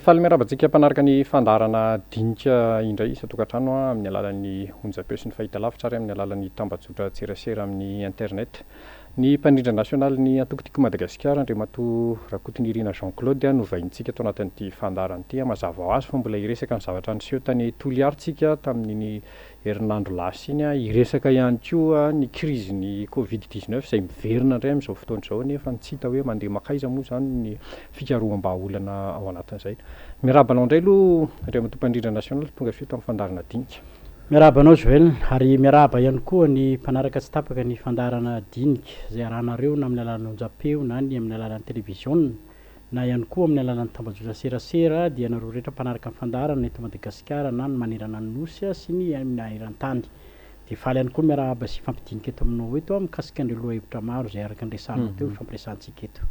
Efa miarabantsika mpanaraka ny fandarana dinika indray isatokantrano amin'ny alalan'ny onjapeo sy ny fahitalavitra ary amin'ny alalan'ny tambazotra tserasera amin'ny internet. Ny mpanindra nasionaly ny antokotiko Madagasikara Andriamatoa Rakotonirina Jean-Claude no vaintsika tao anatin'ity fandarana ity mazava ho azy fa mbola iresaka ny zavatra niseho tany Toliaritsika tamin'ny herinandro lasa iny iresaka ihany koa ny krizin'ny Covid-19 izay miverina indray amin'izao fotoana izao nefa tsy hita hoe mandeha makaiza moa izany ny fikaroham-bahaolana ao anatin'izay. Mirabanao indray aloha Andriamatoa mpandindra nasionaly tonga fio tamin'ny fandarana dinika. Miarabanao Joel, ary miaraba ihany koa ny mpanaraka tsy tapaka ny fandarana dinika izay arahanareo na amin'ny alalan'ny onjapeo na ny amin'ny alalan'ny televiziona na ihany koa amin'ny alalan'ny tambazotra serasera dia nareo rehetra mpanaraka ny fandarana eto Madagasikara na ny manerana ny nosy sy ny eran-tany. Dia faly ihany koa miaraba sy fampidinika eto aminao eto mikasika ny lohahevitra maro izay araka ny resanao teo fampiresantsika eto.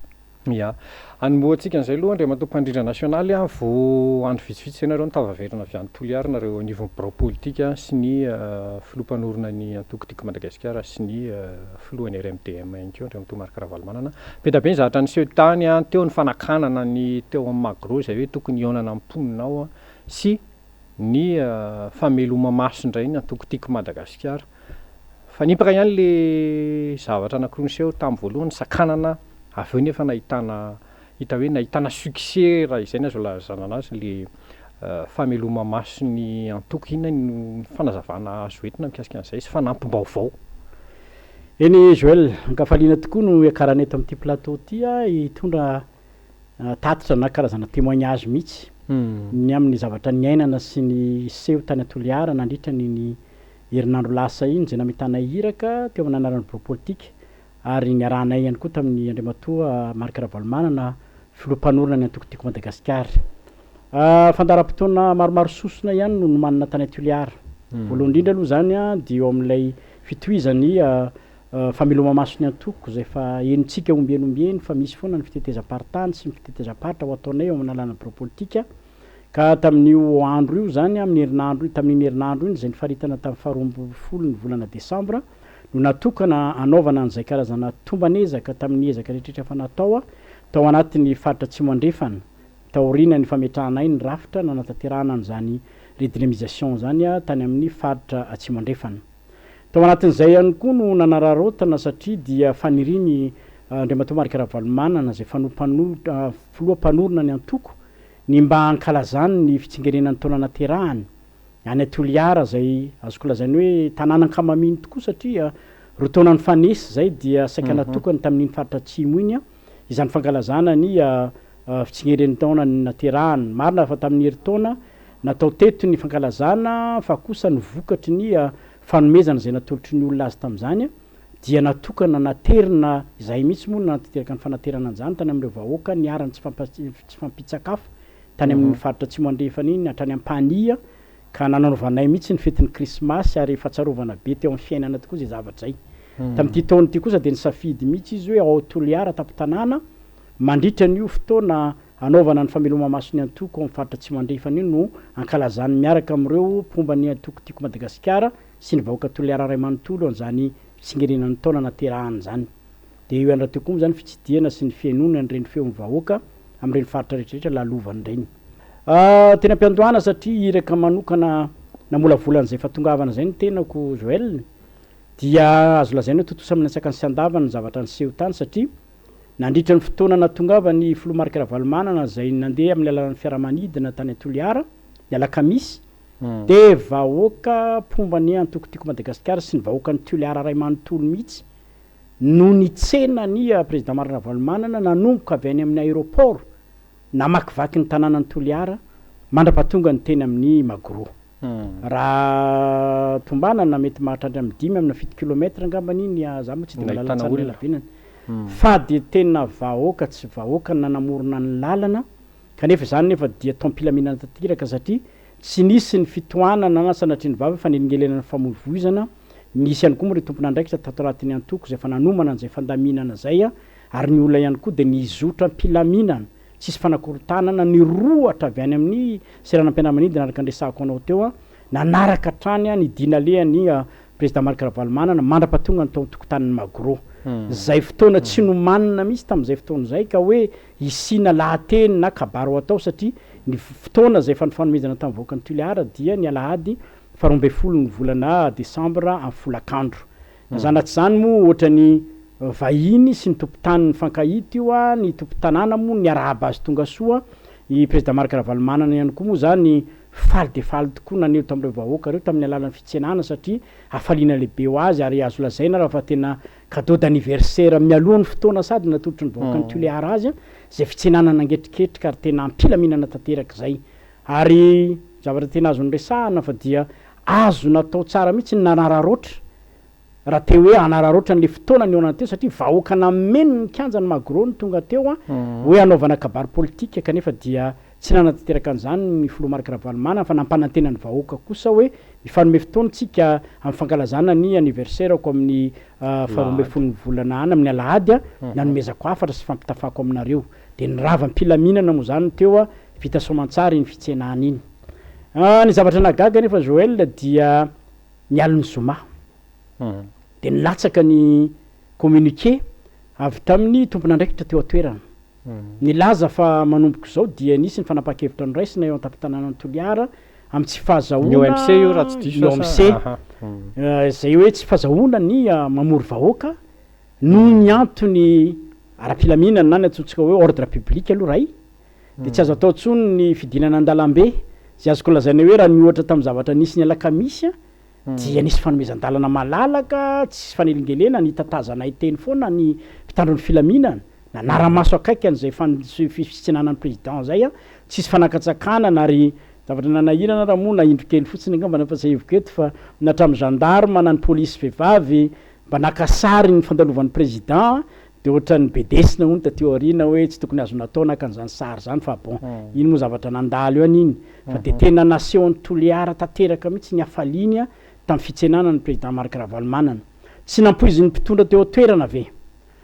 Ya, anomboantsika an'izay aloha Andriamatoa mpandindra nasionaly vao andro vitsivitsy ianareo nitavaverina avy any Toliara nareo anivon'ny birao politika sy ny filompanorona ny antokotiko Madagasikara sy ny filohan'ny RMDM ihany koa Andriamatoa Marc Ravalomanana. Be da be ny zavatra niseho tany teo ny fanakanana ny teo amin'ny magro izay hoe tokony hihaonana amponinao sy ny fameloma maso indray ny antokotiko Madagasikara. Fanipaka ihany le zavatra anankiroa niseho tamin'ny voalohany sakanana avy eo nefa nahitana succès raha izay azo lazana anazy le fameloma maso ny antoko inona ny fanazavana azo entina mikasika an'izay sy fanampim-baovao. Eny Joel, ankafaliana tokoa no iakarana eto amin'ity plateau ity hitondra tatitra na karazana témoignage mihitsy ny amin'ny zavatra niainana sy ny seho tany Toliara nandritra ny herinandro lasa iny izay namitana hiraka teo amin'ny anaran'ny birao politika. Ary niarahanay ihany koa tamin'ny Andriamatoa Marc Ravalomanana filompanorona ny antokotiko Madagasikara. Fandaram-potoana maromaro sosona ihany no manana tany Toliara. Voalohany indrindra aloha zany dia eo amin'ilay fitohizany fameloma maso ny antoko izay fa henontsika ombieny fa misy foana ny fitetezam-paritany sy ny fitetezam-paritra ho ataonay eo amin'ny alalan'ny birao politika. Ka tamin'io andro io zany tamin'iny herinandro iny izay nifaritana tamin'ny faharoa ambin'ny folo ny volana Desambra no natokana anaovana an'izay karazana tombanezaka tamin'ny ezaka rehetrarehetra fa natao tao anatin'ny faritra Atsimo andrefana taoriana ny fametrahanay ny rafitra nanatanterahana an'izany redynamisation zany tany amin'ny faritra Atsimo andrefana. Tao anatin'izay ihany koa no nanararotana satria dia faniriny Andriamatoa Marc Ravalomanana izay filoha-mpanorona ny antoko ny mba hankalazany ny fitsingerenan'ny taona naterahany any Toliara izay azoko lazainy hoe tanàna ankamamin'ny tokoa satria ro taonany fanesy zay dia saika natokany tamin'iny faritra Atsimo iny izany fankalazana ny fitsingeren'ny taona naterahany. Marina fa tamin'ny herintaona natao teto ny fankalazana fa kosa ny vokatry ny fanomezana izay natolotry ny olona azy tamin'izany dia natokana naterina izay mihitsy moa natanteraka ny fanaterana an'izany tany amin'ireo vahoaka niarany tsy fampitsakafo tany amin'ny faritra Atsimo andrefana iny hatrany Ampania ka nananaovanay mihitsy ny fetin'ny krismasy ary fahatsiarovana be teo amin'ny fiainana tokoa izay zavatra zay. Tamin'ity taona ity kosa dia nisafidy mihitsy izy hoe ao Toliara tampon-tanàna mandritra n'io fotoana anaovana ny fameloma maso ny antoko amin'ny faritra Atsimo andrefana iny no ankalazany miaraka amin'ireo mpomba ny antokotiko Madagasikara sy ny vahoaka Toliara Ray manontolo an'izany fitsingerenan'ny taona naterahany zany. Dia io andra teo koa zany fitsidihana sy ny fihainoana n'ireny feon'ny vahoaka amin'ireny faritra rehetrarehetra lalovany ireny. Tena ampiandohana satria iraka manokana namolavolana izay fatongavana izay ny tenako Joel dia azo lazaina hoe totosa amin'ny ansaka ny sy andavana ny zavatra niseho tany satria nandritra ny fotoana natongava ny filoha Marc Ravalomanana izay nandeha amin'ny alalan'ny fiaramanidina tany Toliara ny alakamisy dia vahoaka mpomba ny antokotiko Madagasikara sy ny vahoaka ny Toliara Ray manontolo mihitsy no nitsena ny président Marc Ravalomanana nanomboka avy any amin'ny aéroport namakivaky ny tanànan'ny Toliara mandra-pahatonga ny teny amin'ny Magro. Raha tombanana mety mahatrandry amin'ny 5 amina 7 kilometra angambany iny za moa tsy dia mahalala tsara ny labenany fa dia tena vahoaka tsy vahoaka nanamorona ny lalana kanefa izany nefa dia tampilaminana tanteraka satria tsy nisy ny fitohanana na sanatriny vava fa nyelinyelenana famoivoizana nisy ihany koa moa ry tompona andraikitra tato anatin'ny antoko izay fa nanomana an'izay fandaminana zay ary ny olona ihany koa dia nizotra mpilaminana tsisy fanakorontanana ny rohatra avy any amin'ny seranam-piaramanidina araka andresahako anao teo nanaraka hatrany ny dinalehany président Marc Ravalomanana mandra-pahatonga ny tao tokotanin'ny Magro. Zay fotoana tsy nomanina mihitsy tamin'izay fotoana izay ka hoe isina lahateny na kabaro atao satria ny fotoana zay efa nifanomezana tamin'ny vahoaka ny Toliara dia ny alahady 12 ny volana Desambra amin'ny folakandro. Zanatsy zany moa ohatrany vahiny sy ny tompon-tany ny fankahita io a ny tompon-tanàna moa ny arahaba azy tonga soa i président Marc Ravalomanana ihany koa moa zany faly de faly tokoa naneo tamin'ireo vahoaka reo tamin'ny alalan'ny fitsenana satria hafaliana lehibe ho azy ary azo lazaina raha fa tena cadeau d'anniversaire mialohan'ny fotoana sady natolotry ny vahoaka ny Toliara azy zay fitsenana nangetriketrika ary tena ampilaminana tanteraka zay ary zavatra tena azo nyresahana fa dia azo natao tsara mihitsy ny nanararoatra raha teo hoe anararoatra n'le fotoana ny onana teo satria vahoaka nameno ny kianjany Magro ny tonga teo a hoe anaovana kabary politika kanefa dia tsy nanatanteraka an'izany ny filoha Marc Ravalomanana fa nampanantena ny vahoaka kosa hoe mifanome fotoana tsika amin'ny fankalazana ny anniversaire ko amin'ny 12 ny volana any amin'ny alahady a nanomezako hafatra sy fampitafako aminareo de ny ravam-pilaminana moa zany teo a vita soamantsara iny fitsenana iny. Ny zavatra nagaga nefa Joël dia nialon'ny Zoma de nilatsaka ny communiqué avy tamin'ny tompon'andraikitra teo atoerana. Nilaza fa manomboka zao dia nisy ny fanapa-kevitra noraisina eo an-tampon-tanàna ny Toliara amin'ny tsy fahazahoana OMC io raha tsy diso zay hoe tsy fahazahoana ny mamory vahoaka noho ny antony ara-pilaminana na ny atsotsika hoe ordre public aloha ray de tsy azo atao ntsony ny fidinana an-dalambe zay azoko lazaina hoe raha miohatra tamin'ny zavatra nisy ny alakamisy dia nisy fanomezan-dalana malalaka tsy fanelingelena ny tatazana iteny foana ny mpitandro ny filaminana nanara-maso akaiky an'izay fitsenanan'ny président zay a tsisy fanakatsakana ary zavatra nanahirana raha moa na indrokely fotsiny angamba nampasahivoko eto fa natramin'ny gendarme na ny polisy vehivavy mba nakasary ny fandalovan'ny président de ohatran'ny bedesina hono tateo arina hoe tsy tokony azo natao naka an'izany sary zany fa bon iny moa zavatra nandalo io an'iny fa de tena naseho-ny Toliara tanteraka mihitsy ny afalinya tamin'ny fitsenana ny président Marc Ravalomanana tsy nampoizin'ny mpitondra teo atoerana ve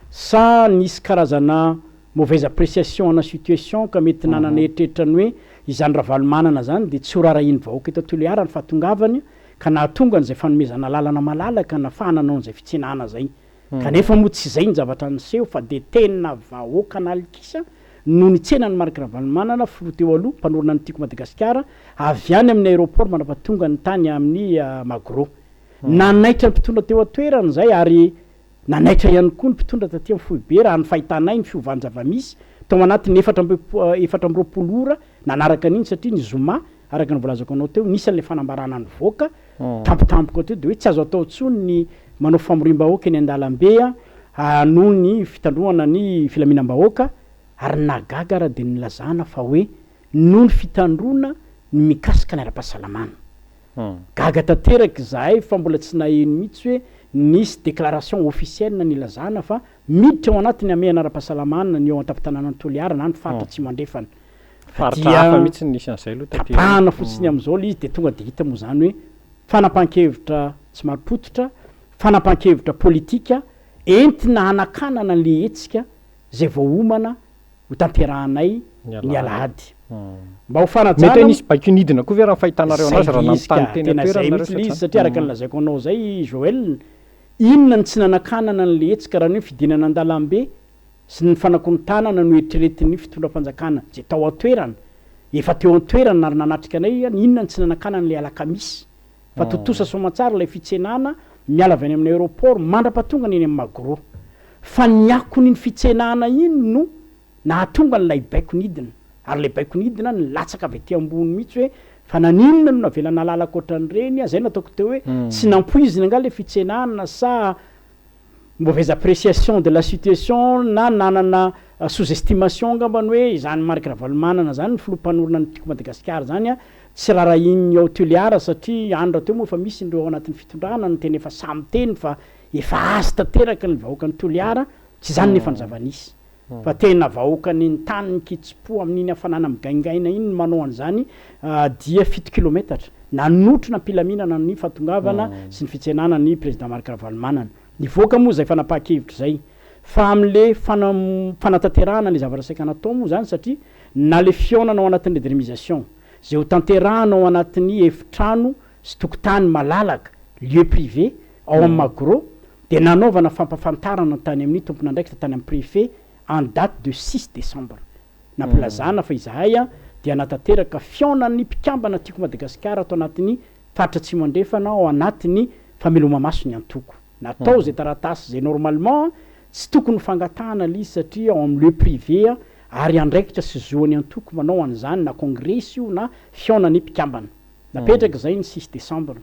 sa nisy karazana mauvaise appréciation na situation ka mety nanana eritreritrany hoe izany Ravalomanana zany de tsy ho rarahiny vahoaka eto Toliara ny fahatongavany ka nahatonga an'izay fanomezana lalana malalaka nafahana anao an'izay fitsenana zay kanefa moa tsy zay ny zavatra niseho fa de tena vahoaka nalikisa no ny tsenany Marc Ravalomanana filoha teo aloha mpanorona ny tiako Madagasikara avy any amin'ny aéroport manapatonga ny tany amin'ny Magro nanaitra ny mpitondra teo atoerana zay ary nanaitra ihany koa ny mpitondra taty amin'ny Foibe raha ny fahitanay ny fiovany zava-misy tao anatiny 4 ora nanaraka an'iny satria ny Zoma araka ny volazako anao teo nisy an'le fanambarana ny voaka tampotampoka teo de hoe tsy azo atao ntsony ny manao famorim-bahoaka eny an-dalambe noho ny fitandroana ny filaminam-bahoaka ary nagaga raha de nilazana fa hoe noho ny fitandrona ny mikasika ny ara-pahasalamana gaga tanteraka zahay fa mbola tsy naheno mihitsy hoe nisy déclaration officielle nilazana fa miditra ao anatiny amehana ara-pahasalamana ny eo an-tampon-tanàna ny Toliara na ny faritra tsy mandrefana faritra hafa mihitsy nisy an'izay aloha tapahana fotsiny am'izao le izy de tonga de hita moa zany hoe fanapahan-kevitra tsy maripototra fanapahan-kevitra politika entina hanakanana le etsika zay voaomana ho tanterahanay ny alahady mba ho fanajana mety nisy bakinidina koa ve raha fahitanareo anazy raha namitany teny atoerana izy satria araka ny lazaiko anao zay Joël inona ny tsy nanakanana n'le etsika raha ny fidinana an-dalambe sy ny fanakontanana no eritreretin'ny fitondram-panjakana zay tao atoerana efa teo an-toerana ary nanatrika anay inona ny tsy nanakanana n'le alakamisy fa totosa soamantsara ilay fitsenana miala avy any amin'ny aéroport mandra-patonga ny eny amin'ny Magro fa niakony ny fitsenana iny no nahatonga n'lay baikonidina ary le baikonidina ny latsaka avy aty ambony mihitsy hoe fa naninona no navelana lalaka ohatran'ireny zay nataoko teo hoe tsy nampoizina anga le fitsenana sa mauvaise appréciation de la situation na nanana sous-estimation ngambany hoe izany Marc Ravalomanana zany ny filoha-mpanorona ny tiako Madagasikara zany tsy rarahiny ao Toliara satria andro teo moa fa misy indreo ao anatin'ny fitondrana ny teny efa samy teny fa efa azy tanteraka ny vahoaka ny Toliara tsy zany nefa ny zava-nisy fa tena vahoaka ny tany ny kitsipo amin'iny hafanana migaingaina iny manao an'izany dia 7 kilometatra nanotrona mpilaminana ny fahatongavana sy ny fitsenana ny président Marc Ravalomanana nivoaka moa zay fanapahan-kevitra zay fa am'le fanatanterahana le zavatra saika natao moa zany satria na le fionana ao anatin'ny dénomisation zay ho tanterahana ao anatin'ny efitrano sy tokotany malalaka lieu privé ao amin'ny Magro de nanaovana fampafantarana tany amin'ny tompon'andraikitra tany amin'ny préfet en date de 6 décembre nampilazana fa izahay dia natateraka fiaonan'ny mpikambana tiako Madagasikara atao anatin'ny faritra tsy mandrefana ao anatin'ny famelomamaso ny antoko natao zay taratasy zay normalement tsy tokony fangatahana izy satria ao amin'ny lieu privé ary andraikitra sy zoany antoko manao an'izany na congrès io na fiaonan'ny mpikambana napetraka zay ny 6 décembre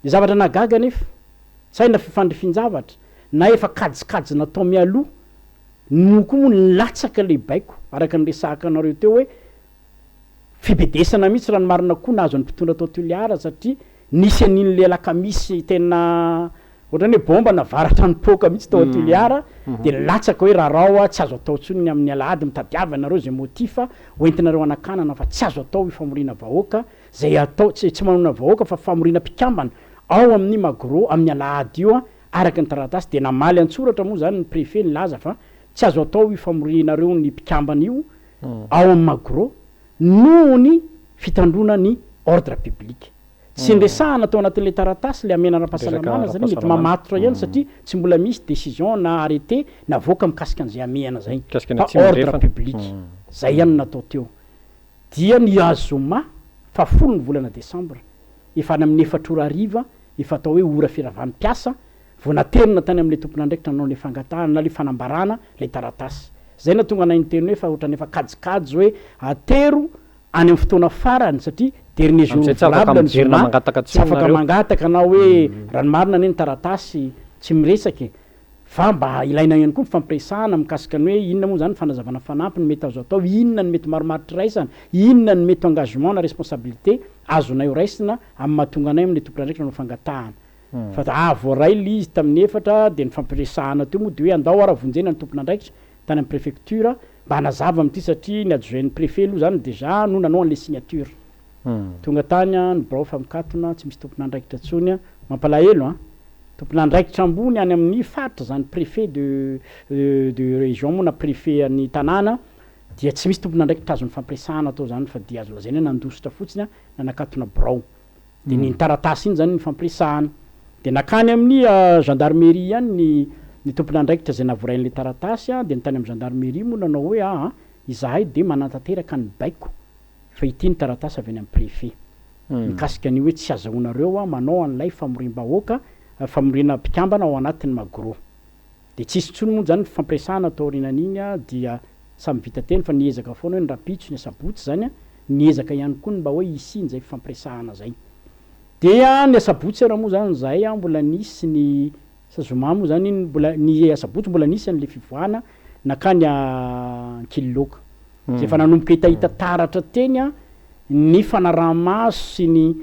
ny zavatra nagaga nefa tsy haina fifandrifinjavatra na efa kajikajy natao mialoha no koa moa nilatsaka le baiko araka ny resaka anareo teo hoe fibedesana mihitsy raha ny marina koa nazo ny mpitondra tao Toliara satria nisy an'iny le lakamisy tena ohatrany hoe bomba navaratra ny poka mihitsy tao Toliara dia nilatsaka hoe raharao tsy azo atao tsony amin'ny alahady mitadiava nareo zay motifa hoentinareo anakanana fa tsy azo atao famorina vahoaka zay atao tsy manona vahoaka fa famorina mpikambana ao amin'ny magro amin'ny alahady io araka ny taratasy dia namaly antsoratra moa zany ny préfet nilaza fa tsy azo atao famorinareo ny mpikambana io ao amin'ny magro noho ny fitandrona ny ordre public tsy ndresahana atao anatin'le taratasy le amenana-pahasalamana zany mety mamatotra ihany satria tsy mbola misy décision na arrêté navoaka mikasika an'izay amehana zay fa ordre public zay ihany natao teo dia ny azoma fa 10 ny volana Desambra efa any amin'ny 4 ora hariva efa atao hoe ora firavan'ny-piasa vao naterina tany amin'le tompon'andraikitra nanao le fangatahana na le fanambarana le taratasy zay na tonga nainy teny hoe fa ohatrany efa kajikajy hoe atero any amin'ny fotoana farany satria dernier jour valable tsy afaka mangataka na hoe ranomarina ane ny taratasy tsy miresaka fa mba ilaina ihany koa fampiresahana mikasika ny hoe inona moa zany fanazavana fanampiny mety azo atao inona ny mety maromarotry raisana inona ny mety engagement na responsabilité azonay ho raisina amin'ny mahatonga anay amin'le tompon'andraikitra no fangatahana fa voaray le izy tamin'ny efatra dia ny fampiresahana teo moa dia hoe andao aravonjena ny tompon'andraikitra tany amin'ny préfecture mba hanazava amin'ity satria ny adjoint ny préfet aloha zany déjà no nanao an'le signature tonga tany ny birao famikatona tsy misy tompon'andraikitra tsony mampalahelo tompon'andraikitra ambony any amin'ny faritra zany préfet de région moa na préfet ny tanàna dia tsy misy tompon'andraikitra azon'ny fampiresahana atao zany fa dia azo lazaina nandositra fotsiny nanakatona birao dia ny taratasy iny zany ny fampiresahana dia nakany amin'ny gendarmerie ihany ny tompon'andraikitra zay navorain'le taratasy dia ny tany amin'ny gendarmerie moa nanao hoe izahay dia manantanteraka ny baiko fa ity ny taratasy avy any amin'ny préfet mikasika an'io hoe tsy azahoanareo manao an'ilay famorim-bahoaka famorina mpikambana ao anatin'ny magro dia tsisy tsony moa zany fampiresahana atao aorinan'iny dia samy vita teny fa niezaka foana hoe ny rapitso ny asabotsy zany niezaka ihany koa mba hoe isiny zay fampiresahana zay dia ny asabotsy raha moa zany zay mbola nisy ny sazoma moa zany mbola ny asabotsy mbola nisy an'le fivoahana nakany Kiloloka zay efa nanomboka hitahita taratra teny ny fanaraha-maso sy ny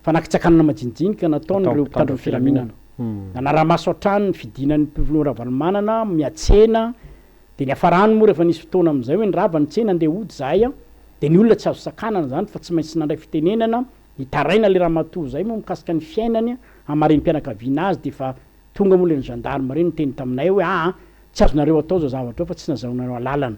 fanakitsakanana majinijinika nataon'ireo mpitandro ny filaminana nanaraha-maso hatrany ny fidinan'ny mpivolora valomanana miatsena dia ny afarany moa rehefa nisy fotoana amin'izay hoe nyrava ny tsena andeha hody zahay dia ny olona tsy azo sakanana zany fa tsy maintsy nandray fitenenana hitaraina le raha matoa zay moa mikasika ny fiainany amareny mpianakaviana azy dia fa tonga moa le ny gendarme reny teny taminay hoe tsy azonareo atao zao zavatra fa tsy nazahoanareo alalana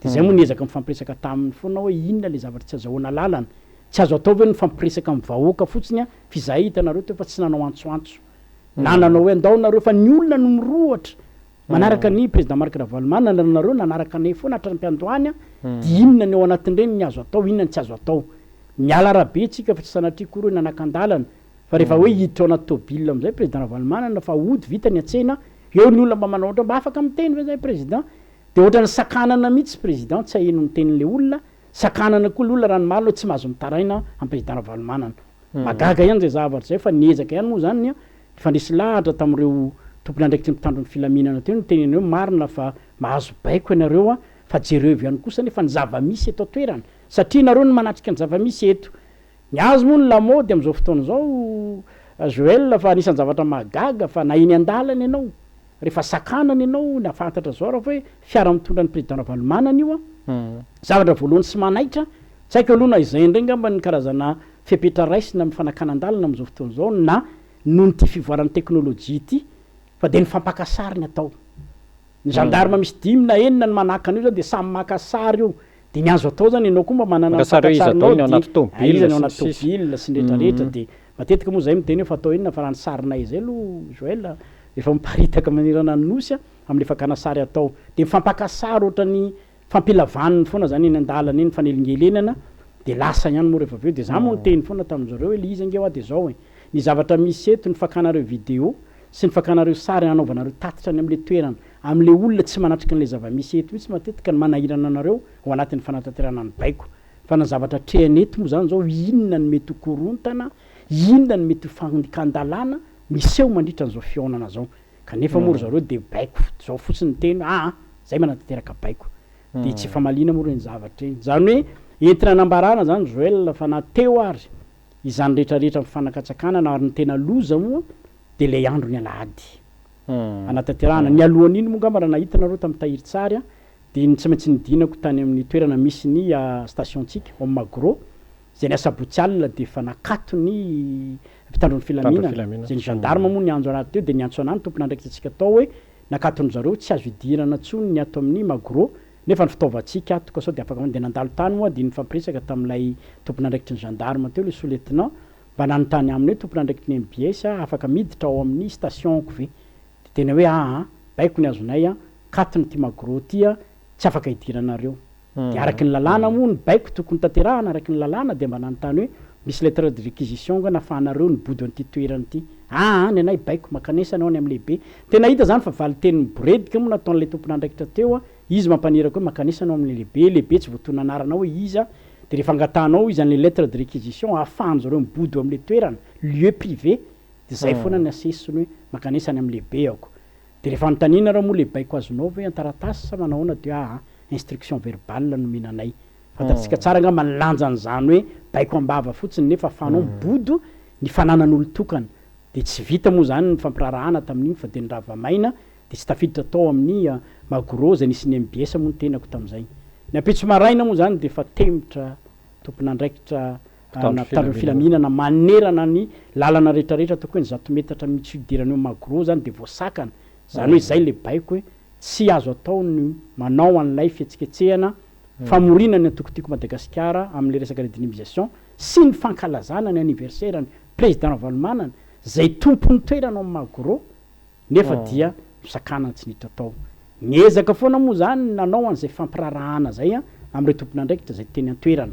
dia zay moa niezaka mifampiresaka taminy foana hoe inona le zavatra tsy azahoana alalana tsy azo atao hoe nifampiresaka amin'ny vahoaka fotsiny fizay hitanareo teo fa tsy nanao antsoantso na nanao hoe andao nareo fa ny olona no mirohatra manaraka ny président Marc Ravalomanana nanareo nanaraka anay foana hatram-piandohany dia inona ny ao anatin'ireny ny azo atao inona ny tsy azo atao miala rabe tsika fa tsy sanatria koa reo nanakandalana fa rehefa hoe hiditra ao anaty tôbile amin'izay président Ravalomanana fa hody vita ny atsena eo ny olona mba manao ohatra mba afaka miteny fa zay président dia ohatra ny sakanana mihitsy président tsy aheno mitenin'le olona sakanana koa le olona ranomarina hoe tsy mahazo mitaraina amin'ny président Ravalomanana magaga ihany zay zavatra zay fa niezaka ihany moa zany fa nisy lahatra tamin'ireo tompon'andraikitra mitandro ny filaminana teo niteneneo marina fa mahazo baiko ianareo fa jereo ihany kosa nefa ny zava-misy eto toerana satria nareo ny manatrika ny zava-misy eto ny azo moa ny lamody amin'izao fotoana zao Joël fa anisan'ny zavatra magaga fa na eny an-dalana ianao rehefa sakanana ianao ny afantatra zao raha hoe fiara mitondra ny président Ravalomanana io zavatra voalohany sy manaitra tsy haiko aloha na izay indray ngamba ny karazana fepetra raisina amin'ny fanakanan-dalana amin'izao fotoana zao na noho nyty fivoaran'ny teknôlôjia ity fa dia ny fampakasary ny atao ny gendarme misy 10 na 9 ny manaka an'io zany dia samy makasary io dia ny azo atao zany ianao koa mba manana fampakasarinao ao anaty tômôbila sy nrehetrarehetra dia matetika moa zay miteny hoe fa atao inona fa raha ny sarinay zay aloha Joël efa miparitaka manirana ny nosy amin'le fakanasary atao dia mifampakasary ohatra ny fampilavaniny foana zany eny an-dalana eny fanelingelenana de lasa ihany moa rehefa aveo de za moa niteny foana tamin'jareo hoe le izy angeo a de zao hoe ny zavatra misy eto ny fakanareo vidéo sy ny fakanareo sary anaovanareo tatitra any am'le toerana am'le olona tsy manatrika an'le zava-misy eto mihitsy matetika ny manahirana anareo ao anatin'ny fanatanterana ny baiko fa na zavatra trehany eto moa zany zao inona ny mety korontana inona ny mety fandikandalana miseho mandritra an'izao fiaonana zao kanefa moa zareo de baiko zao fotsiny teny zay manatanteraka baiko de tsy famalina moa reny zavatra eny zany hoe entina nambarana zany Joël fa nateo ary izany rehetrarehetra mifanakatsakana na ary ny tena loza moa de le andro ny alahady anatanterahana ny alohan'iny moa ngamba raha nahitanareo tamin'ny tahirin-tsary de tsy maintsy nidinako tany amin'ny toerana misy ny stationtsika ao Magro zay ny asabotsy alina de fa nakato ny mpitandron'ny filaminana zay ny gendarme moa ny anjo anaty teo de niantso anany tompon'andraikitsika tao hoe nakaton'ny zareo tsy azo idirana tsony ny ato amin'ny Magro nefa ny fitaovantsika atoka sao de afaka mandeha nandalo tany moa de nifampiresaka tamin'ilay tompon'andraikitry ny gendarme teo le sous-lieutenant mba nanontany aminy hoe tompon'andraikitry ny MBS afaka miditra ao amin'ny stationko ve de tena hoe baiko ny azonay katony ty Magro ty tsy afaka idiranareo de araky ny lalàna moa ny baiko tokony tanterahana araky ny lalàna de mba nanontany hoe misy lettre de réquisition nga nafahanareo ny body an'ity toerany ity ny anay baiko makanesana ao ny am'lehibe tena hita zany fa valy teny boredika moa nataon'le tompon'andraikitra teo izy mampaniraka hoe makanesana ao amin'ny lehibe tsy voatona anarana hoe izy de rehefa angatanao izy an'le lettre de réquisition ahafahan zareo mibody ao am'le toerana lieu privé de zay foana ny asesiny hoe makanesany am'lehibe aoko de rehefa anotanina raha moa le baiko azonao ve antaratasy sa manahoana de instruction verbale no menanay fantatsika tsara nga manlanja an'izany hoe baiko ambava fotsiny nefa afahanao mibodo ny fananan'olo tokana de tsy vita moa zany ny fampirarahana tamin'iny fa de ny ravamaina de tsy tafiditra tao amin'ny Magro zay nisy ny MBS moa ny tenako tamin'izay ny ampitso maraina moa zany de fa temitra tompon'andraikitra mpitandron'ny filaminana manerana ny lalana rehetrarehetra ataoko hoe ny 100 metatra mihitsy idirany eo Magro zany de voasakana zany hoe zay le baiko hoe tsy azo atao ny manao an'ilay fihetsiketsehana famorina ny atokotiko Madagasikara am'le resaka redynamisation sy ny fankalazana ny anniversaire ny président Valomanana zay tompony toerana ao Magro nefa dia misakana tsy niditra tao niezaka foana moa zany nanao an'izay fampirarahana zay am'ire tompon'andraikitra zay teny an-toerana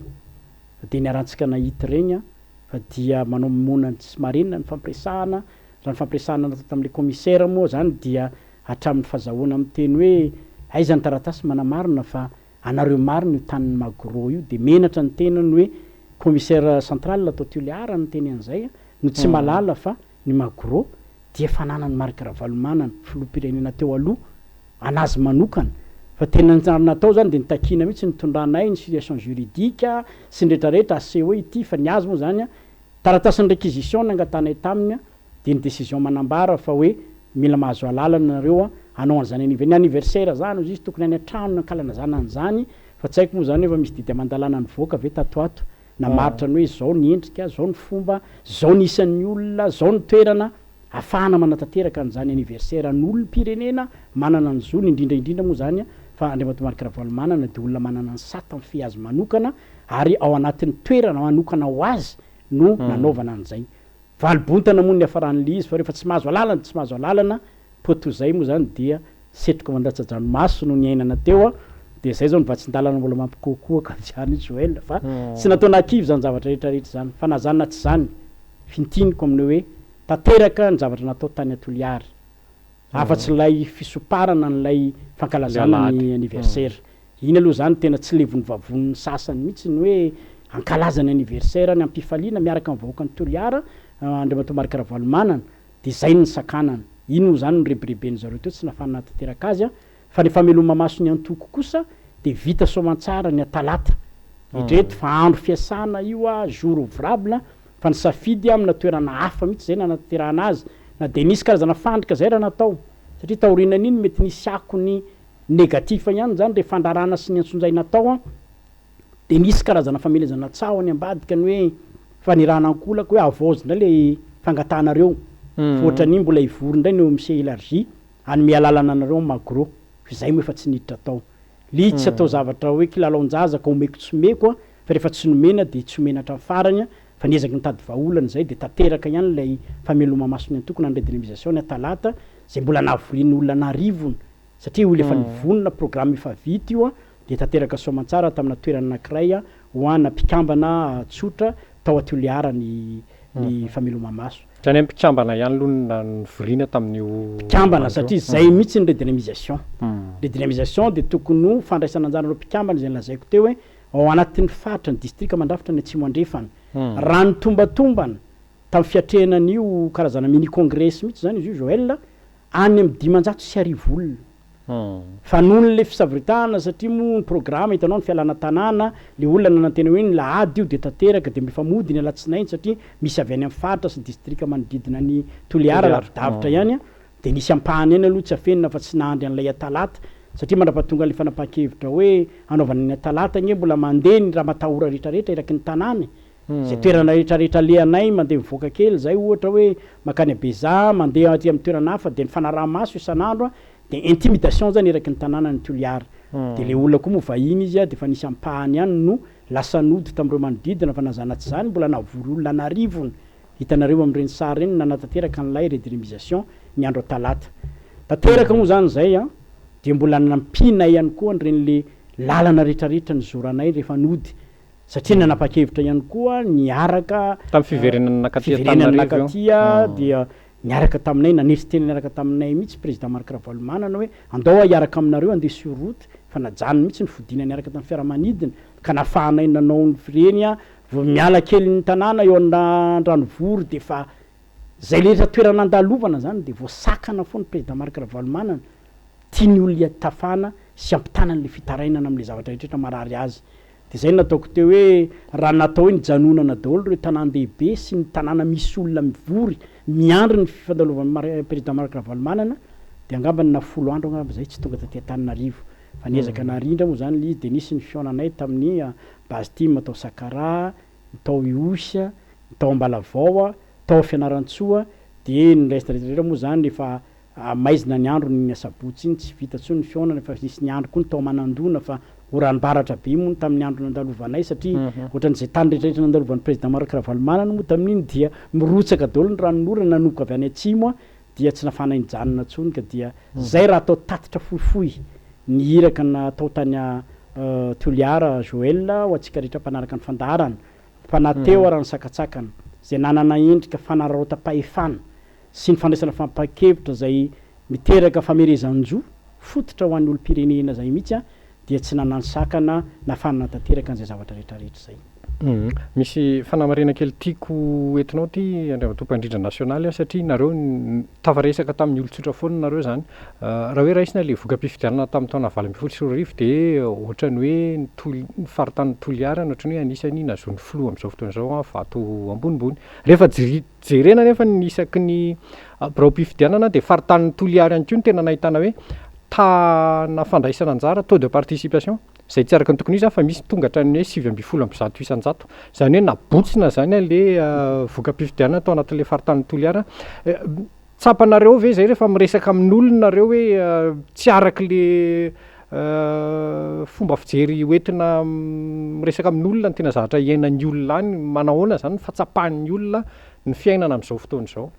de ny arantsika nahita regny fa dia manao monany tsy marenina ny fampiresahana raha ny fampiresahana natao tamin'le commissaire moa zany dia hatramin'ny fahazahoana amin'ny teny hoe aiza ny taratasy manamarina fa anareo marina io tanin'ny Magro io de menatra ny tenany hoe commissaire central atao Tuliara ny teny an'izay no tsy malala fa ny Magro dia fananany marika Ravalomanana filoham-pirenena teo aloha anazy manokana fa tena natao zany de nitakina mihitsy nitondranay ny situation juridique sy ny rehetrarehetra ase hoe ity fa ny azy moa zany taratasin'ny réquisition nangatanay taminy de ny décision manambara fa hoe mila mahazo alalana nareo anao an'izany ny anniversaire zany izy tokony any an-trano nankalana zany an'izany fa tsy haiko moa zany efa misy didy amandalana ny voaka ve tatoato namaritra ny hoe zao ny endrika zao ny fomba zao ny isan'ny olona zao ny toerana afahana manatanteraka an'izany anniversaire an'olom-pirenena manana ny zony indrindraindrindra moa zany fa Andriamatomarika Ravalomanana de olona manana ny sata amin'ny fiazy manokana ary ao anatin'ny toerana manokana ho azy no nanaovana an'izay valibontana moa ny afaran'le izy fa rehefa tsy mahazo alalana tsy mahazo alalana potozay moa zany dia setroka mandratsa-dranomaso no ny ainana teo de zay zao ny vatsin-dalana mbola mampikoakoaka zany Joël fa tsy natao nakivy zany zavatra rehetrarehetra zany fa nazanona tsy zany fintiniko aminy hoe tanteraka ny zavatra natao tany Atoliary afa-tsy lay fisoparana n'lay fankalazana ny anniversaire iny aloha zany tena tsy levon'ny vavon'ny sasany mihitsy ny hoe ankalazany anniversaire ny ampifaliana miaraka amin'ny vahoaka ny Toliara Andriamatomarika Ravalomanana de zay ny sakanana iny moa zany nyrebirebeny zareo teo tsy nafana tanteraka azy fa ny fameloma maso ny antoko kosa de vita soamantsara ny atalata itreto fa andro fiasana io jour ouvrable fa ny safidy amina toerana hafa mihitsy zay nanatanterahana azy na de nisy karazana fandrika zay raha natao satria taorinan'iny mety nisy akony negatif ihany zany re fandarana sy ny antsonjay natao de nisy karazana famelezana tsao any ambadika ny hoe fanirana ankolaka hoe avozy ndray le fangatanareo fohatran'iny mbola ivory ndray no monsieur élargie anome alalana anareo Magro zay moa efa tsy niditra tao li tsy atao zavatra hoe kilalaon-jazaka omeko tsy meko fa rehefa tsy nomena de tsy omena hatramin'ny farany fa niezaky nitady vaolana zay de tanteraka ihany lay fameloma masony antokony redynamisation ny atalata zay mbola nahavorin'olona narivony satria olo efa nivonona programme efa vita io de tanteraka soamantsara tamina toerana anankiray hoana mpikambana tsotra tao Toliara ny famelomamaso. Zany mpikambana ihany aloha ny voriana tamin'io mpikambana satria zay mihitsy ny redynamisation. Redynamisation dia tokony ho fandraisana anjara ireo mpikambana izay lazaiko teo hoe ao anatin'ny faritra ny distrika mandrafitra ny Atsimo andrefana. Raha ny tombatombana tamin'ny fiatrehanan'io karazana mini congrès mihitsy zany izy io Joël any amin'ny 500 sy 1000 olona. Fa noho le fisaviritana satria moa ny programme hitanao ny fialana tanàna le olona nanantena hoe ny lahady io dia tanteraka dia mifamody ny Alatsinainy satria misy avy any amin'ny faritra sy distrika manodidina ny Toliara lavidavitra ihany dia nisy ampahany eny aloha tsy afenina fa tsy nahandry an'ilay atalata satria mandrapahatonga le fanapahan-kevitra hoe anaovana ny atalata igny mbola mandeha ny raha matahora rehetrarehetra iraky ny tanàna zay toerana rehetrarehetra lehanay mandeha mivoaka kely zay ohatra hoe makany Beza mandeha aty amin'ny toerana hafa dia ny fanaraha-maso isan'andro dia intimidation zany iraky ny tanàna ny Toliara dia le olona koa moa vahiny izy dia fa nisy ampahany ihany no lasa nody tamin'ireo manodidina fa nazanatsy zany mbola navory olona narivony hitanareo amin'ireny sary reny nanatanteraka an'ilay redynamisation ny andro talata tanteraka moa zany zay dia mbola nampinay ihany koa an'ireny le lalana rehetrarehetra ny zoranay rehefa nody satria nanapa-kevitra ihany koa niaraka tamin'ny fiverenana nakatia dia niaraka taminay nanesy teny niaraka taminay mihitsy président Marc Ravalomanana hoe andao hiaraka aminareo andeha sur route fa najany mihitsy ny fodina niaraka tamin'ny fiaramanidina ka nafahanay nanao ny fireny vao miala kely ny tanàna eo an-dranovory dia fa zay rehetra toerana andalovana zany dia voasakana foa ny président Marc Ravalomanana tiany olona tafana sy ampitanany le fitarainana amin'le zavatra rehetrarehetra marary azy dia zay nataoko teo hoe raha natao hoe nijanonana daholo ireo tanàn-dehibe sy ny tanàna misy olona mivory miandry ny fifandalovan'ny président Marc Ravalomanana dia angambany na 10 andro angamba zay tsy tonga taty Antananarivo fa niezaka narindra moa zany le izy dia nisy ny fionanay tamin'ny base team tao Sakara tao Iosy tao Ambalavao tao Fianarantsoa dia ny reste rehetrarehetra moa zany efa maizina ny andro ny asabotsy iny tsy vita tsony ny fionana fa nisy ny andro koa ny tao Manandona fa oranbaratra be moa tamin'ny andro nandalovanay satria ohatran'izay tany rehetrarehetra nandalovan'ny président Marc Ravalomanana moa tamin'iny dia mirotsaka daholo ny ranon'orana nanomboka avy any Atsimo dia tsy nafanay nijanona tsony ka dia zay raha atao tatitra fohifohy ny hiraka natao tany Toliara Joël ho atsika rehetra mpanaraka ny fandaharana mpanateo raha ny sakatsakana zay nanana endrika fanararaota-pahefana sy ny fandraisana fampakevitra zay miteraka famerezan-jo fototra ho an'ny olo-pirenena zay mihitsy dia tsy nanany sakana nafana tanteraka an'izay zavatra rehetrarehetra zay. Misy fanamarena kely tiako entinao ty Andriamatompo-Indrindra nasionaly satria nareo tafaresaka tamin'ny olon-tsotra foana nareo zany raha hoe raisina le voka-pifidianana tamin'ny taona 2024 dia ohatrany hoe ny faritany Toliara ohatrany hoe anisany nazony filoha amin'izao fotoan'izao vato ambonimbony rehefa jerena nefa ny isaky ny birao-pifidianana dia faritany Toliara ihany koa ny tena nahitana hoe na fandraisana anjara taux de participation zay tsy araka ny tokony izy fa misy tonga hatrany hoe 7% isan-jato zany hoe nabotsina zany le voka-pifidianana tao anatin'le faritany Toliara tsapanareo ve zay rehefa miresaka amin'olona nareo hoe tsy araka le fomba fijery hoentina miresaka amin'olona ny tena zavatra iainan'ny olona any manahoana zany fa tsapahan'ny olona ny fiainana amin'izao fotoana izao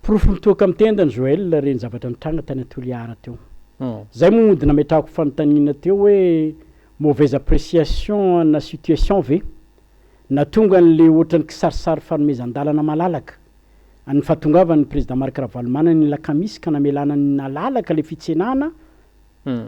profo mitoaka amin'ny tendany Joël reny zavatra nitranga tany Toliara teo zay mody nametrahako fanontaniana teo hoe mauvaise appréciation na situation ve na tonga n'le ohatrany kisarisary fanomezan-dalana malalaka any fahatongavany président Marc Ravalomanana ny lakamisy ka namelana ny nalalaka le fitsenana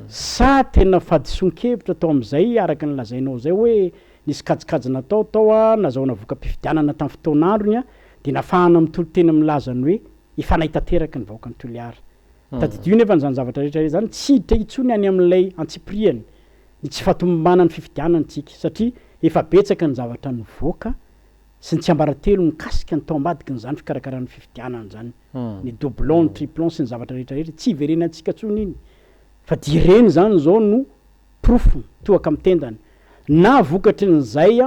sa tena fadison-kevitra tao amin'izay araka ny lazainao zay hoe nisy kajikajina tao nazahoana voka-pifidianana tamin'ny fotoan'androny dia nafahana mitolo-tena milazany hoe ifanay tanteraka ny vahoaka ny Toliara tadidio nefa nyzany zavatra rehetra zany tsy hiditra itsony any amin'ilay antsipriany ny tsy fatombana ny fifidianantsika satria efa betsaka ny zavatra nivoaka sy ny tsy ambaratelo mikasika ny tao ambadika nyzany fikarakarany fifidianana zany ny doublon ny triplon sy ny zavatra rehetrarehetra tsy hiverenantsika tsony iny fa direny zany zao no profo toaka amin'ny tendany na vokatry n'izay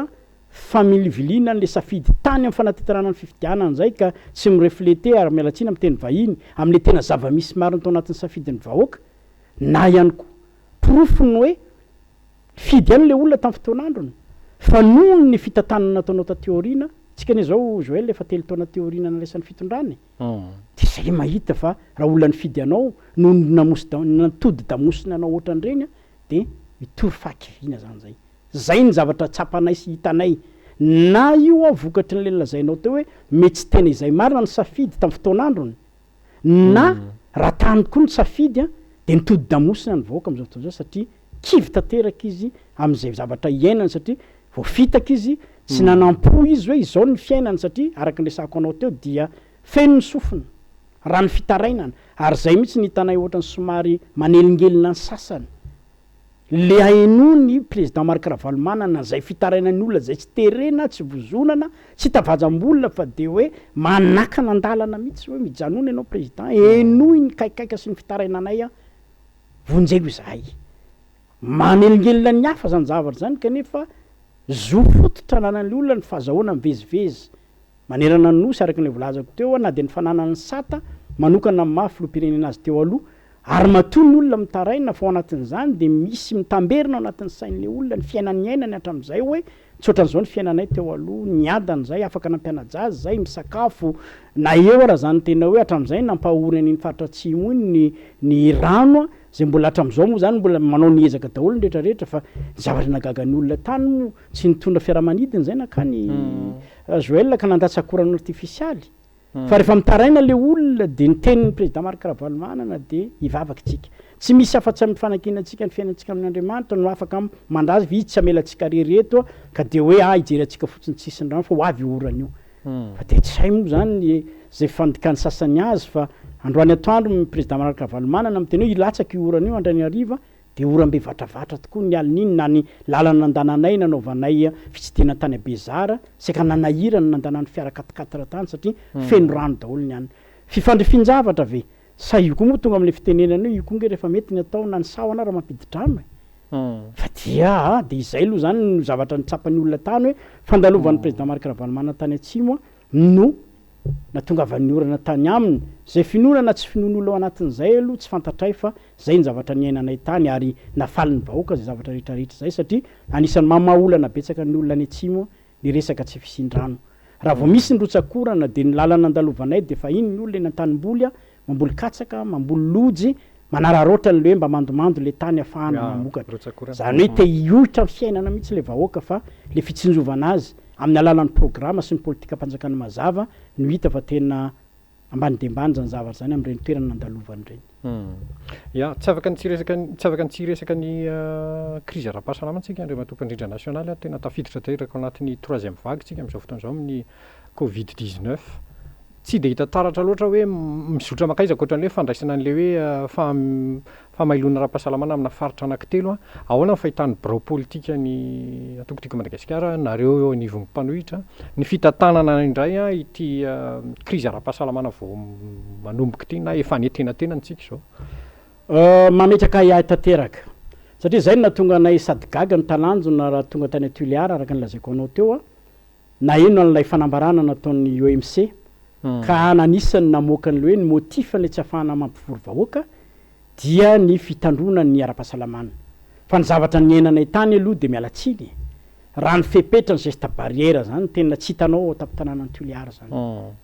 familivilina n'le safidy tany amin'ny fanatetarana ny fifidianana zay ka tsy mireflete ary mialatsina amin'ny teny vahiny amin'le tena zava-misy mariny tao anatin'ny safidin'ny vahoaka na ihany koa profony hoe fidy ihany le olona tamin'ny fotoan'androny fa noho ny fitantanana nataonao tateoriana tsika ane zao Joël efa 3 taona teoriana nalaisan'ny fitondrany dia zay mahita fa raha olona nifidy anao no natody damosina anao ohatran'ireny dia mitory fakivina zany zay zay ny zavatra tsapanay sy hitanay na io a vokatry ny le lazainao teo hoe mety tsy tena izay marina ny safidy tamin'ny fotoan'androny na raha tany koa ny safidy a de nitody damosina ny vahoaka am'izao fotoana zao satria kivy tanteraka izy am'izay zavatra iainany satria vao fitaka izy tsy nanampo izy hoe izao ny fiainany satria araky ny resako anao teo dia feno ny sofina raha ny fitarainana ary zay mihitsy ny hitanay ohatrany somary manelingelina ny sasany le hainony président Marc Ravalomanana zay fitarainany olona zay tsy terena tsy vozonana tsy tavajam-bolona fa de hoe manakana andalana mihitsy hoe mijanona ianao président enoy ny kaikaiky sy ny fitarainanay a vonjego izahay manelingelina ny hafa zany zavatra zany kanefa zo fototra nanan'ny olona ny fahazahoana mivezivezy manerana ny nosy araky ny volazako teo na de ny fananany sata manokana amin'ny maha-filoham-pirenena azy teo aloha ary matoy ny olona mitaraina fa ao anatin'izany de misy mitamberina ao anatin'ny sain'le olona ny fiainany iainany hatram'izay hoe tsy ohatran'izao ny fiainanay teo aloha niadany zay afaka nampiana-jazy zay misakafo na eo raha zany tena hoe hatram'izay nampahoriny ny faritra atsimo iny ny rano zay mbola hatram'izao moa zany mbola manao niezaka daholo ny rehetrarehetra fa zavatra nagagan'ny olona tany mo tsy nitondra fiaramanidiny zay nakany Joël ka nandatsakorano artifisialy fa rehefa mitaraina le olona de ny tenin'ny président Marc Ravalomanana de hivavaka tsika tsy misy afa-tsy am'fanankinantsika ny fiainantsika amin'Andriamanitra no afaka mandazy izy tsy amelatsika rereto ka de hoe hijery atsika fotsiny tsisy ny rano fa ho avy orana io fa de tsy hay moa zany zay fandikany sasany azy fa androany atoandro ny président Marc Ravalomanana amiteny hoe ilatsaka io orana io andrany hariva de orambe vatravatra tokoa ny alin'iny na ny lalana nandananay nanaovanay fitsidina tany Abezara seka nanahirana nandanany fiara 4x4 tany satria feno rano daholo ny any fifandrifinjavatra ve sa io koa moa tonga am'le fitenenana io koa nge rehefa mety ny atao na ny sahoana raha mampididrano fa dia de izay aloha zany no zavatra nitsapany olona tany hoe fandalovan'ny président Marc Ravalomanana tany atsimo no natonga avan'ny orana tany aminy zay finonana tsy finon'olona ao anatin'izay aloha tsy fantatray fa zay ny zavatra niainanay tany ary nafaly ny vahoaka zay zavatra rehetrarehetra zay satria anisan'ny mamaolana betsaka ny olona any atsimo ny resaka tsy fisin-drano raha vao misy ny rotsakorana de ny lalana andalovanay de fa iny ny olona eny an-tanimboly a mamboly katsaka mamboly lojy manararoatra le hoe mba mandomando le tany afahana mamokatra zany hoe te hiohitra fiainana mihitsy le vahoaka fa le fitsinjovana azy amin'ny alalan'ny programa sy ny politika mpanjakana mazava no hita fa tena ambany de ambany zany zavatra zany am'ireny toerana nandalovany ireny ya tsy afaka ny tsiresaka ny crise ara-pahasalamana tsika andreo matompandrindra nasionaly tena tafiditra tanteraka ao anatin'ny troisième vague tsika am'izao fotoana zao amin'ny Covid-19 tsy de hita taratra loatra hoe mizotra makaizaka ohatran'le hoe fandraisana an'le hoe famailona ara-pahasalamana amina faritra anankitelo ahoana ny fahitany birao politika ny atokotiko Madagasikara nareo eo anivon'ny mpanohitra ny fitantanana indray ity crise ara-pahasalamana vao manomboka ity na efa netenatena tsika zao mametraka iahy tanteraka satria zay natonga anay sady gaga ny talanjona raha tonga tany Atuliara araka ny lazaiko anao teo na ino an'ilay fanambarana nataon'ny OMC ka nanisany namoaka an'le hoe ny motifan'le tsy afahana mampivory vahoaka dia ny fitandrona ny ara-pahasalamana fa ny zavatra ny ainanay tany aloha de mialatsiny raha ny fepetra ny geste barrière zany tena tsy hitanao tapin-tanàna ny Tuliara zany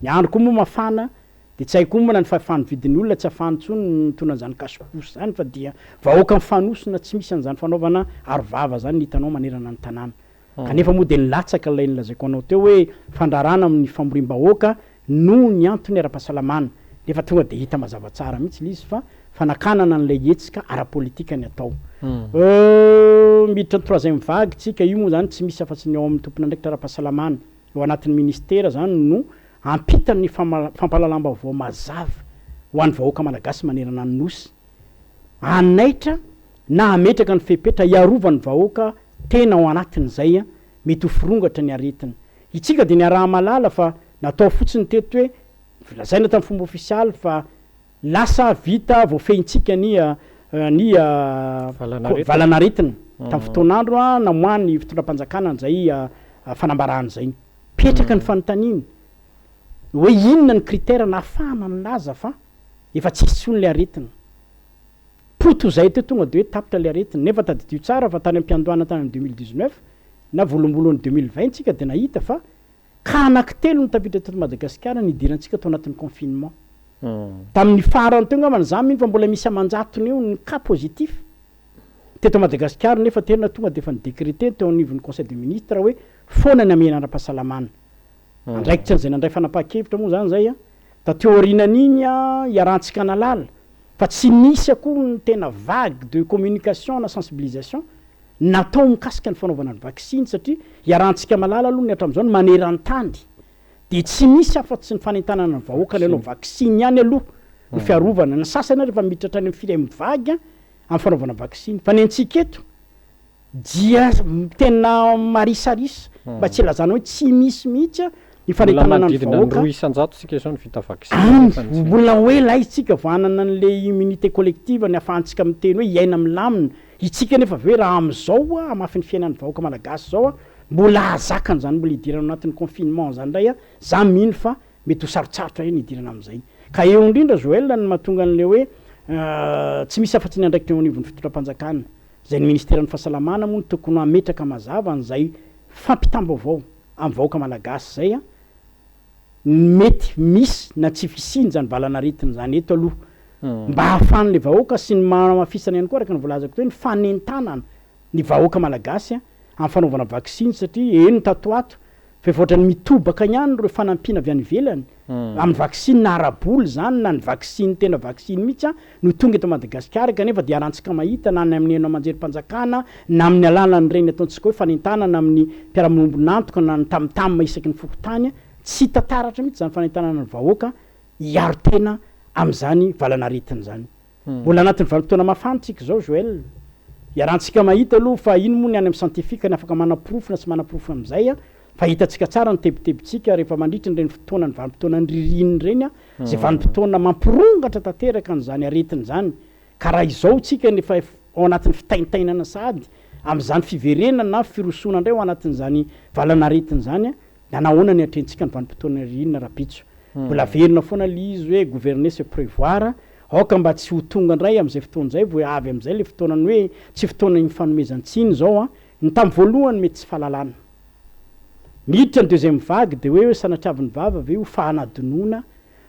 ny andro koa moa mafana de tsy hay koa moa na ny fahafahany vidin'ny olona tsy afahany tsony nitonan'izany kasopos zany fa dia vahoaka mifanosona tsy misy an'izany fanaovana arovava zany ny hitanao manerana ny tanàna kanefa moa de nilatsaka lay nilazaiko anao teo hoe fandrarana amin'ny famorim-bahoaka no ny antony ara-pahasalamana nefa tonga de hita mazava tsara mihitsy le izy fa fanakanana an'ilay hetsika ara-politika ny atao miditra ny troisième vague tsika io moa zany tsy misy afa-tsy ny ao amin'ny tompona ndraikitra ara-pahasalamana ao anatin'ny ministera zany no ampitany fampalalam-baovao mazava ho an'ny vahoaka malagasy manerana ny nosy anaitra na ametraka ny fepetra hiarovany vahoaka tena ao anatin'izay mety ho firongatra ny aretina itsika de ny araha malala fa natao fotsiny teto hoe vilazaina tamin'ny fomba ofisialy fa lasa vita voafehintsika ny valanaretina tamin'ny fotoan'andro namoany fitondram-panjakana zay fanambarahany zay petraka ny fanontaniana hoe inona ny critère nahafahana milaza fa efa tsisy tsony le aretina poto zay teo tonga de hoe tapitra le aretina nefa tadidio tsara fa tany am-piandohana tany amin'ny 2019 na volombolon'ny 2020 tsika de nahita fa ka anankitelo ny tafiditra teto Madagasikara nidirantsika tao anatin'ny confinement tamin'ny farany teo ngambany zany mino fa mbola misy amanjatony eo ny cas positif teto Madagasikara nefa tena tonga de efa nidécrété teo anivon'ny conseil des ministres hoe foana ny amena ara-pahasalamana andraikitra an'izay nandray fanapahan-kevitra moa zany zay a tateo aorinan'iny a iarahantsika nalala fa tsy nisy akory ny tena vague de communication na sensibilisation natao mikasika ny fanaovana ny vaccine satria iarahantsika malala aloha ny hatramin'izao ny maneran-tany de tsy misy afa-tsy ny fanentanana ny vahoaka ny anao vaccine ihany aloha ny fiarovana ny sasany rehefa miditra hatrany amin'ny firay mivagy amin'ny fanaovana vaccine fa ny antsika eto dia tena marisarisa mba tsy ilazana hoe tsy misy mihitsy ny fanentanana ny vahoaka roa isan-jato sika zao ny vita vaccine mbola hoe lay isika voanana an'le immunité collective ny afahantsika miteny hoe iaina milamina itsika nefa hoe raha am'izao a amafy ny fiainan'ny vahoaka malagasy zao a mbola azakany zany mbola idirana anatin'ny confinement zany ndray a za mino fa mety ho sarotsarotra eny idirana am'izay ka eo indrindra Joël ny mahatonga an'le hoe tsy misy afa-tsy ny andraikitra eo anivon'ny fitondram-panjakana zay ny ministèran'ny fahasalamana moa ny tokony ametraka mazava an'izay fampitam-baovao amin'ny vahoaka malagasy zay a mety misy na tsy fisiny zany valanaretiny zany eto aloha mba hahafahan'le vahoaka sy ny mamafisana ihany koa araka ny volazako teo ny fanentanana ny vahoaka malagasy a amin'ny fanaovana vaccine satria eny tatoato fa efa ny mitobaka ihany reo fanampiana avy any ivelany amin'ny vaccine na araboly zany na ny vaccine tena vaccine mihitsy a no tonga eto Madagasikara kanefa dia arantsika mahita na ny amin'ny manjerim-panjakana na amin'ny alalany reny ataontsika hoe fanentanana amin'ny mpiara-miombonantoka na ny tamtam isaky ny fokontany tsy tataratra mihitsy zany fanentanana ny vahoaka hiaro tena am'izany valanaretiny zany mbola anatin'ny vanim-potoana mafantsika zao Joël iarahantsika mahita aloha fa ino moa ny any amin'ny scientifique ny afaka manaprofo na tsy manaprofo am'izay a fa hitantsika tsara ny tebitebitsika rehefa mandritra ny reny fotoana ny vanim-potoana ny ririniny reny a zay vanim-potoana mampirongatra tanteraka n'izany aretiny zany ka raha izao tsika nefa ao anatin'ny fitaintainana sady am'izany fiverenana na firosona indray ao anatin'izany valanaretiny zany a nahoana ny atrentsika ny vanim-potoana ririnina rapitso mbola verina foana lizy hoe gouverner se prévoir aoka mba tsy ho tonga indray am'izay fotoana zay vo avy am'izay le fotoanany hoe tsy fotoana ny fanomezan-tsiny zao a ny tamy voalohany mety tsy fahalalana miditra ny deuxième vague de hoe sanatriavin'ny vava ve ho fahanadinona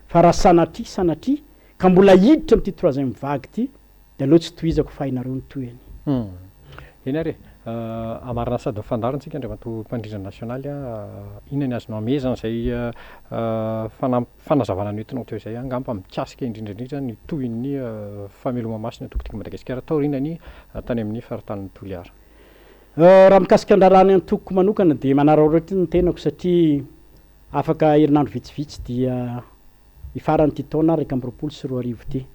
fa raha sanatria ka mbola hiditra am'ty troisième vague ty de aloha tsy tohizako fahinareo ny toyany eny ary amarina sady fandarontsika ndray mato mpandrindra nasionaly a inona ny azonao amezana zay fanazavana ny entinao teo zay angamba mikasika indrindrandrindra ny tohin'ny fameloma masina tokotika Madagasikara tao rinany tany amin'ny faritan'ny Toliara raha mikasika andrarany antokoko manokana de manaraoratry ny tenako satria afaka herinandro vitsivitsy dia ifarany ty taona raika amby roapolo sy roa arivo ty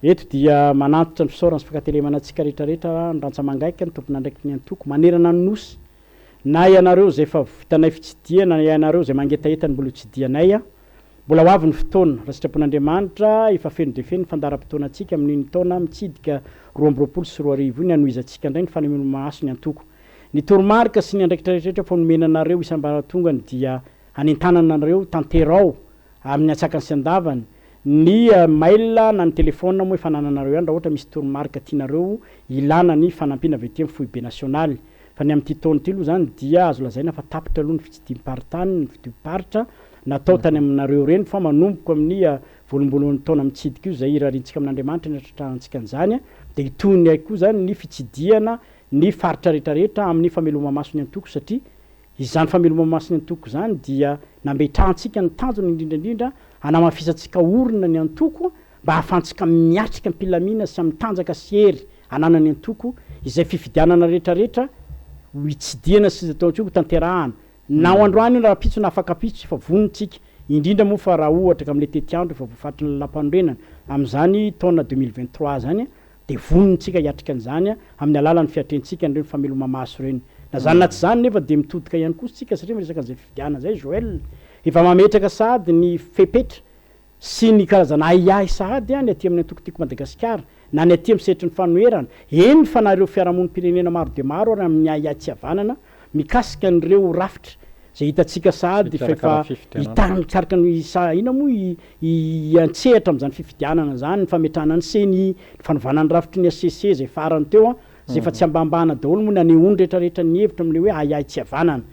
eto dia manantitra ny fisaorana sy fakatelemana antsika rehetrarehetra ny rantsa mangaika ny tompona andraiky ny antoko manerana ny nosy na ianareo zay efa vitanay fitsidia na ianareo zay mangetaetany mbola tsidianay a mbola ho avy ny fotoana raha sitrapon'Andriamanitra efa feno de feno ny fandaram-potoana antsika amin'iny taona mitsidika roa amby roapolo sy roa arivo iny anohizantsika indray ny fanemeloma maso ny antoko ny toromarika sy ny andraikitra rehetrarehetra fanomenanareo isam-baratongany dia hanentanana anareo tanterao amin'ny atsakany sy andavany ny mail na ny telefona moa efanananareo ihany raha ohatra misy toromarika tianareo ilana ny fanampiana avy aty amin'ny foibe nasionaly fa ny amin'ity taona ty aloha zany dia azo lazaina fa tapitra aloha ny fitsidimparintany ny fidimparitra natao tany aminareo reny fa manomboko amin'ny voalomboloan'ny taona mitsidika io zay irarintsika amin'Andriamanitra ny atratrantsika an'izany de itony akoa zany ny fitsidiana ny faritra rehetrarehetra amin'ny fameloma maso ny antoko satria izany fameloma maso ny antoko zany dia nambetrantsika ny tanjony indrindrandrindra anamafisantsika orina ny antoko mba hahafantsika miatrika ampilamina sy amin'ny tanjaka sy hery ananany antoko izay fifidianana rehetrarehetra hitsidiana sy ataontsika tanterahana na ao androany raha pitso na afaka pitso efa vonintsika indrindra moa fa raha ohatra ka am'le tetiandro efa voafatry ny lampanorenana am'izany taona 2023 zany de vonintsika hiatrika an'izany amin'ny alalan'ny fiatrentsika nireny fameloma maso reny na zany na tsy zany nefa de mitodika ihany koa tsika satria miresaka an'izay fifidiana zay Joël efa mametraka sady ny fepetra sy ny karazana aiay sahady ny aty amin'ny antokotiko Madagasikara na ny aty am'setry ny fanoerana eny fa nareo fiarahamonimpirenena maro de maro ary amin'ny aiay tsy havanana mikasika an'ireo rafitra zay hitantsika sahady fa efa hitarika ny ina moa antsehatra am'izany fifidianana zany ny fametrahana ny seny fanovana ny rafitry ny ACC zay farany teo a zay efa tsy ambambana daholo moa ny aneony rehetrarehetra ny hevitra am'le hoe aiay tsy havanana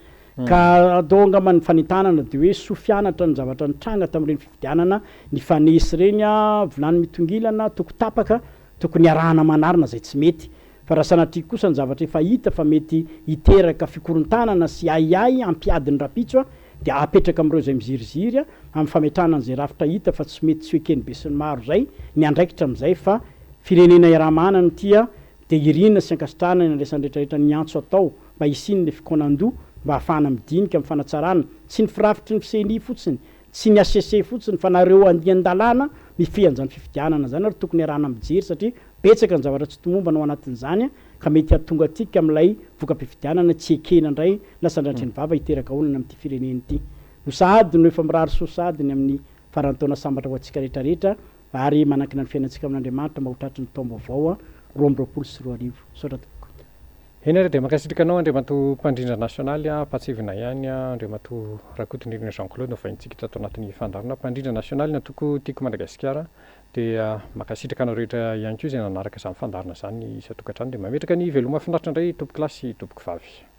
ka dongama ny fanentanana de hoe sofianatra ny zavatra nitranga tamin'ireny fifidianana ny fanesy reny a vilany mitongilana toko tapaka tokony arahana manarina zay tsy mety fa raha sanatria kosa ny zavatra efa hita fa mety hiteraka fikorontanana sy aiay ampiadiny rapitso a de apetraka am'ireo zay miziriziry a amin'ny fametrahana an'izay rafitra hita fa tsy mety tsy hoekeny be sy ny maro zay ny andraikitra am'izay fa firenena iarahamana ny tia de irina sy ankasitrahana ny andraisan'ny rehetrarehetra ny antso atao mba hisiny le fikonan-doha mba hahafahana midinika amin'ny fanatsarana tsy ny firafitry ny fiseny fotsiny tsy ny asese fotsiny fa nareo andian-dalàna mifehan'izany fifidianana zany ary tokony arahana mijery satria betsaka ny zavatra tsy tomomba no anatin'izany a ka mety atonga atika amin'ilay voka-pifidianana tsy ekena indray lasandratry ny vava hiteraka olana amin'ity fireneny ity no sady no efa mirary soasadiny amin'ny farantaona sambatra ho antsika rehetrarehetra ary manankina ny fiainantsika amin'Andriamanitra mba ho tratry ny taomba avao a 2024 sotra tokoa. Eny ary dia makasitrika anao Andriamato mpandrindra nasionaly a Patsivina ihany a Andriamato Rakotondrinina Jean-Claude no vahintsika tato anatin'ny fandarana mpandrindra nasionaly na toko tiako Madagasikara dia makasitraka anao rehetra ihany koa izay nanaraka izany fandarana izany isa-tokantrano dia mametraka ny veloma finaritra indray tompoko lahy sy tompoko vavy.